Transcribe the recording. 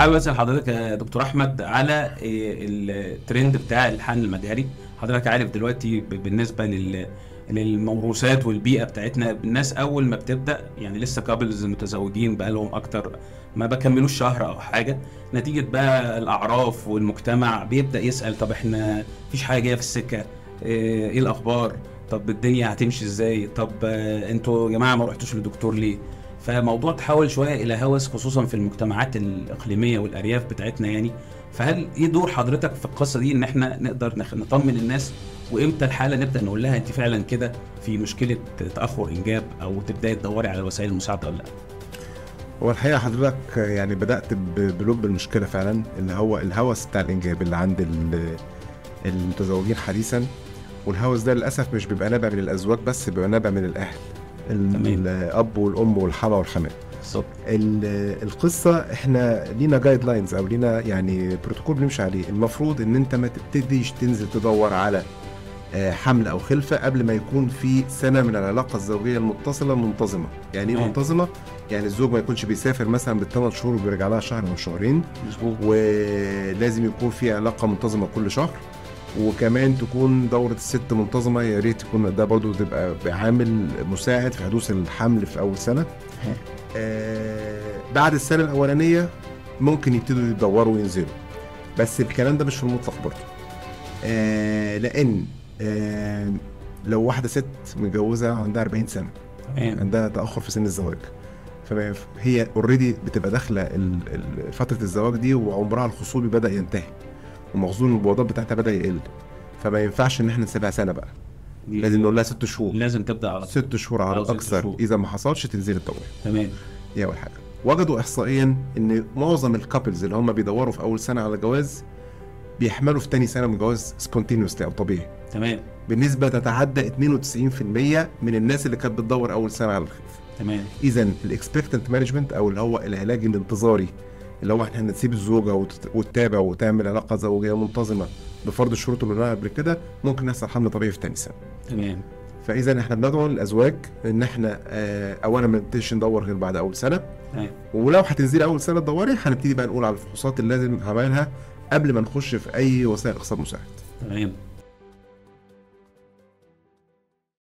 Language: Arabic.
حابب اسال حضرتك يا دكتور احمد على الترند بتاع الحقن المجهري. حضرتك عارف دلوقتي بالنسبه للموروثات والبيئه بتاعتنا، الناس اول ما بتبدا يعني لسه كابلز متزوجين بقى لهم اكتر ما بكملوش شهر او حاجه، نتيجه بقى الاعراف والمجتمع بيبدا يسال طب احنا مفيش حاجه جايه في السكه، ايه الاخبار، طب الدنيا هتمشي ازاي، طب انتوا يا جماعه ما رحتوش للدكتور ليه؟ فموضوع تحول شويه الى هوس خصوصا في المجتمعات الاقليميه والارياف بتاعتنا يعني. فهل ايه دور حضرتك في القصه دي ان احنا نقدر نطمن الناس، وامتى الحاله نبدا نقول لها انت فعلا كده في مشكله تاخر انجاب او تبداي تدوري على وسائل المساعده ولا لا؟ هو الحقيقه حضرتك يعني بدات بلب المشكله فعلا، اللي هو الهوس بتاع الانجاب اللي عند المتزوجين حديثا. والهوس ده للاسف مش بيبقى نابع من الازواج بس، بيبقى نابع من الاهل، الاب والام والحما والحمات. بالظبط. القصه احنا لينا جايد لاينز او لينا يعني بروتوكول بنمشي عليه. المفروض ان انت ما تبتديش تنزل تدور على حمل او خلفه قبل ما يكون في سنه من العلاقه الزوجيه المتصله منتظمه. يعني ايه منتظمه؟ يعني الزوج ما يكونش بيسافر مثلا بالثمان شهور وبيرجع لها شهر او شهرين. مظبوط. ولازم يكون في علاقه منتظمه كل شهر، وكمان تكون دورة الست منتظمة. يا ريت تكون ده برضو تبقى بعامل مساعد في حدوث الحمل في أول سنة. بعد السنة الأولانية ممكن يبتدوا يدوروا وينزلوا، بس الكلام ده مش في المطلق برضو. لأن لو واحدة ست متجوزة عندها 40 سنة عندها تأخر في سن الزواج، فهي اوريدي بتبقى داخلة فترة الزواج دي وعمرها الخصوبي بدأ ينتهي ومخزون البويضات بتاعتها بدأ يقل. فما ينفعش ان احنا نسيبها سنه بقى، لازم نقول لها 6 شهور، لازم تبدا على 6 شهور على الاكثر. اذا ما حصلش تنزل الدورة. تمام. دي اول حاجه. وجدوا احصائيا ان معظم الكابلز اللي هم بيدوروا في اول سنه على جواز بيحملوا في تاني سنه من الجواز سبونتينيوسلي او طبيعي. تمام. بنسبه تتعدى 92% من الناس اللي كانت بتدور اول سنه على الخلفه. تمام. اذا الاكسبكتنت مانجمنت او اللي هو العلاج الانتظاري، اللي هو احنا نسيب الزوجه وتتابع وتعمل علاقه زوجيه منتظمه بفرض الشروط اللي قلناها قبل كده، ممكن يحصل حمل طبيعي في تاني سنه. تمام. فاذا احنا بندعو الازواج ان احنا اولا ما نبتديش ندور غير بعد اول سنه. تمام. ولو هتنزلي اول سنه تدوري هنبتدي بقى نقول على الفحوصات اللي لازم نعملها قبل ما نخش في اي وسائل اخصاب مساعد. تمام.